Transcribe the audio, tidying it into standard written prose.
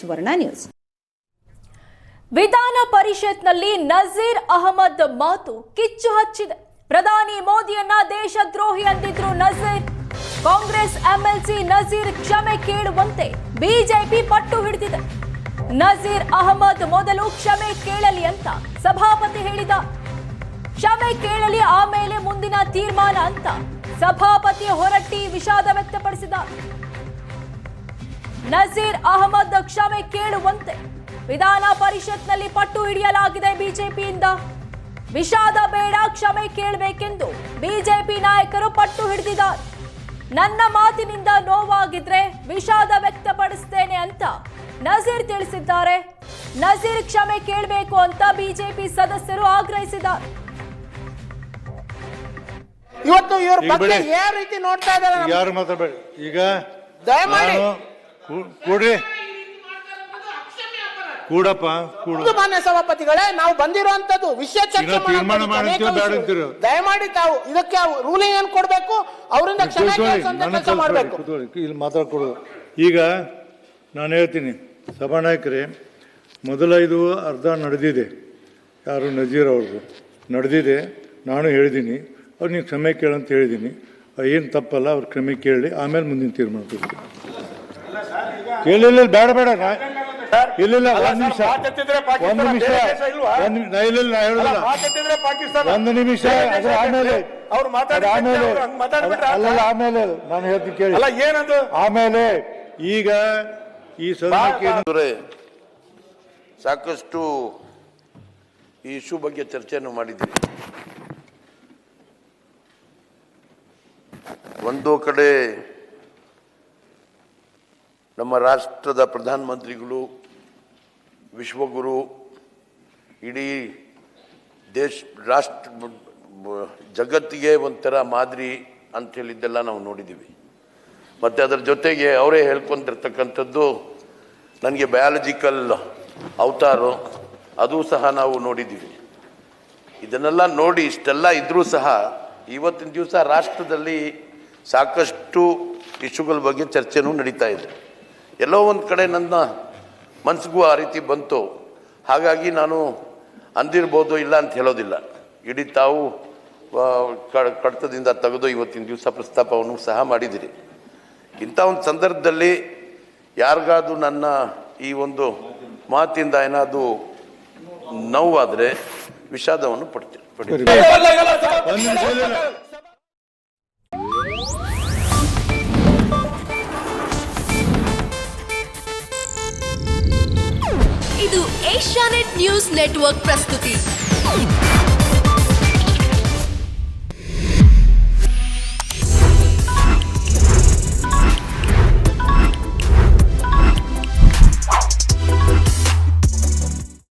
ಸುವರ್ಣ news. ವಿಧಾನ ಪರಿಷತ್ನಲ್ಲಿ ನಜೀರ್ ಅಹಮದ್ ಮಾತು ಕಿಚ್ಚು ಹಚ್ಚಿದೆ. ಪ್ರಧಾನಿ ಮೋದಿಯನ್ನ ದೇಶದ್ರೋಹಿ ಅಂದಿದ್ರು ನಜೀರ್. ಕಾಂಗ್ರೆಸ್ ಎಂಎಲ್ಸಿ ನಜೀರ್ ಕ್ಷಮೆ ಕೇಳುವಂತೆ ಬಿಜೆಪಿ ಪಟ್ಟು ಹಿಡಿದಿದೆ. ನಜೀರ್ ಅಹಮದ್ ಮೊದಲು ಕ್ಷಮೆ ಕೇಳಲಿ ಅಂತ ಸಭಾಪತಿ ಹೇಳಿದ. ಕ್ಷಮೆ ಕೇಳಲಿ, ಆಮೇಲೆ ಮುಂದಿನ ತೀರ್ಮಾನ ಅಂತ ಸಭಾಪತಿ ಹೊರಟ್ಟಿ ವಿಷಾದ ವ್ಯಕ್ತಪಡಿಸಿದ. ನಜೀರ್ ಅಹಮದ್ ಕ್ಷಮೆ ಕೇಳುವಂತೆ ವಿಧಾನ ಪರಿಷತ್ನಲ್ಲಿ ಪಟ್ಟು ಹಿಡಿಯಲಾಗಿದೆ ಬಿಜೆಪಿಯಿಂದ. ವಿಷಾದ ಬೇಡ, ಕ್ಷಮೆ ಕೇಳಬೇಕೆಂದು ಬಿಜೆಪಿ ನಾಯಕರು ಪಟ್ಟು ಹಿಡಿದಿದ್ದಾರೆ. ನನ್ನ ಮಾತಿನಿಂದ ನೋವಾಗಿದ್ರೆ ವಿಷಾದ ವ್ಯಕ್ತಪಡಿಸುತ್ತೇನೆ ಅಂತ ನಜೀರ್ ತಿಳಿಸಿದ್ದಾರೆ. ನಜೀರ್ ಕ್ಷಮೆ ಕೇಳಬೇಕು ಅಂತ ಬಿಜೆಪಿ ಸದಸ್ಯರು ಆಗ್ರಹಿಸಿದ್ದಾರೆ. ಇವತ್ತು ಇವ್ರ ಬಗ್ಗೆ ಯಾವ ರೀತಿ ನೋಡ್ತಾ ಇದ್ದಾರೆ? ಯಾರು ಮಾತಾಡಬೇಡಿ ಈಗ, ದಯಮಾಡಿ ಕೂಡ್ರಿ, ಕೂಡಪ್ಪ ಕೂಡು. ಮಾನ್ಯ ಸಭಾಪತಿಗಳೇ, ನಾವು ಬಂದಿರುವಂತದ್ದು ವಿಷಯ ಚರ್ಚೆ ತೀರ್ಮಾನ ಮಾಡಿ. ದಯಮಾಡಿ ತಾವು ಇದಕ್ಕೆ ರೂಲಿಂಗ್ ಏನ್ ಕೊಡ್ಬೇಕು, ಅವರಿಂದ ಕ್ಷಮೆ ಕೆಲಸ ಮಾಡಬೇಕು. ಇಲ್ಲಿ ಮಾತಾಡ್ಕೊಡೋದು. ಈಗ ನಾನು ಹೇಳ್ತೀನಿ, ಸಭಾನಾಯಕರೇ, ಮೊದಲ ಇದು ಅರ್ಧ ನಡೆದಿದೆ. ಯಾರು ನಜೀರ್ ಅವ್ರದ್ದು ನಡೆದಿದೆ. ನಾನು ಹೇಳಿದ್ದೀನಿ, ಅವ್ರು ನೀವು ಕ್ಷಮೆ ಕೇಳಂತ ಹೇಳಿದ್ದೀನಿ. ಏನು ತಪ್ಪಲ್ಲ, ಅವ್ರು ಕ್ಷಮೆ ಕೇಳಿ ಆಮೇಲೆ ಮುಂದಿನ ತೀರ್ಮಾನ ತಗೋತೀವಿ. ಇಲ್ಲ ಬೇಡ ಬೇಡ, ಇಲ್ಲ ಒಂದು ನಿಮಿಷ ಆಮೇಲೆ ನಾನು ಹೇಳ್ತೀನಿ ಕೇಳಿ. ಆಮೇಲೆ ಈಗ ಈ ಸದನಕ್ಕೆ ಸಾಕಷ್ಟು ಈ ಇಶ್ಯೂ ಬಗ್ಗೆ ಚರ್ಚೆಯನ್ನು ಮಾಡಿದ್ದೀವಿ. ಒಂದು ಕಡೆ ನಮ್ಮ ರಾಷ್ಟ್ರದ ಪ್ರಧಾನಮಂತ್ರಿಗಳು, ವಿಶ್ವಗುರು, ಇಡೀ ರಾಷ್ಟ್ರ ಜಗತ್ತಿಗೆ ಒಂಥರ ಮಾದರಿ ಅಂತ ಹೇಳಿದ್ದೆಲ್ಲ ನಾವು ನೋಡಿದ್ದೀವಿ. ಮತ್ತು ಅದರ ಜೊತೆಗೆ ಅವರೇ ಹೇಳ್ಕೊತಿರ್ತಕ್ಕಂಥದ್ದು ನನಗೆ ಬಯಾಲಜಿಕಲ್ ಅವತಾರು, ಅದು ಸಹ ನಾವು ನೋಡಿದ್ದೀವಿ. ಇದನ್ನೆಲ್ಲ ನೋಡಿ ಇಷ್ಟೆಲ್ಲ ಇದ್ದರೂ ಸಹ ಇವತ್ತಿನ ದಿವಸ ರಾಷ್ಟ್ರದಲ್ಲಿ ಸಾಕಷ್ಟು ಇಶ್ಯೂಗಳ ಬಗ್ಗೆ ಚರ್ಚೆನೂ ನಡೀತಾ ಇದೆ. ಎಲ್ಲೋ ಒಂದು ಕಡೆ ನನ್ನ ಮನಸ್ಸಿಗೂ ಆ ರೀತಿ ಬಂತು. ಹಾಗಾಗಿ ನಾನು ಅಂದಿರ್ಬೋದು, ಇಲ್ಲ ಅಂತ ಹೇಳೋದಿಲ್ಲ. ಇಡೀ ತಾವು ಕಡತದಿಂದ ತೆಗೆದು ಇವತ್ತಿನ ದಿವಸ ಪ್ರಸ್ತಾಪವನ್ನು ಸಹ ಮಾಡಿದಿರಿ. ಇಂಥ ಒಂದು ಸಂದರ್ಭದಲ್ಲಿ ಯಾರಿಗಾದ್ರೂ ನನ್ನ ಈ ಒಂದು ಮಾತಿಂದ ಏನಾದರೂ ನೋವಾದರೆ ವಿಷಾದವನ್ನು ಪಡ್ತೀನಿ. ಇದು ಏಷ್ಯಾನೆಟ್ ನ್ಯೂಸ್ ನೆಟ್ವರ್ಕ್ ಪ್ರಸ್ತುತಿ.